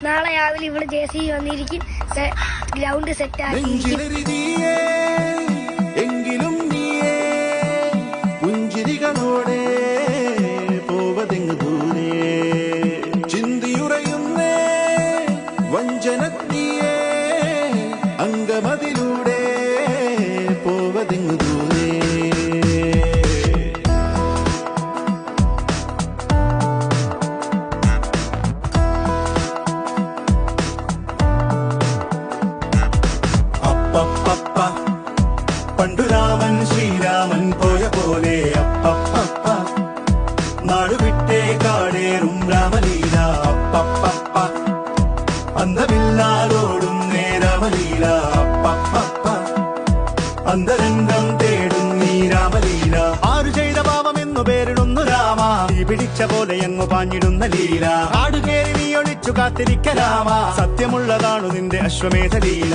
നാളെ രാവിലെ ഇവിടെ JCB വന്നിരിക്കും, ഗ്രൗണ്ട് സെറ്റ് ആക്കിയിരിക്കും. എങ്കിലും നീയേ പുഞ്ചിരികളോടെ പോവതെങ്ങു ദൂരെ ചിന്തിയുറയുന്നേ വഞ്ചനത്തിയേ അംഗമതിലൂടെ പോവതെങ്ങു ദൂരെ. പണ്ടു രാമൻ ശ്രീരാമൻ പോയ പോലെ അപ്പപ്പ നാടുവിട്ടേ കാടേറും രാമലീല അപ്പപ്പ അന്തമില്ലാതോടും നേരാമലീല അപ്പപ്പ അന്തരംഗം തേടും നീ രാമലീല. ആരു ചെയ്ത പാപമെന്നു പേരിടുന്നു രാമ, നീ പിടിച്ച പോലെ എങ്ങു പാഞ്ഞിടുന്ന ലീല. ആടുകേറി നീ ഒളിച്ചു കാത്തിരിക്ക രാമ, സത്യമുള്ളതാണു നിന്റെ അശ്വമേധ ലീല.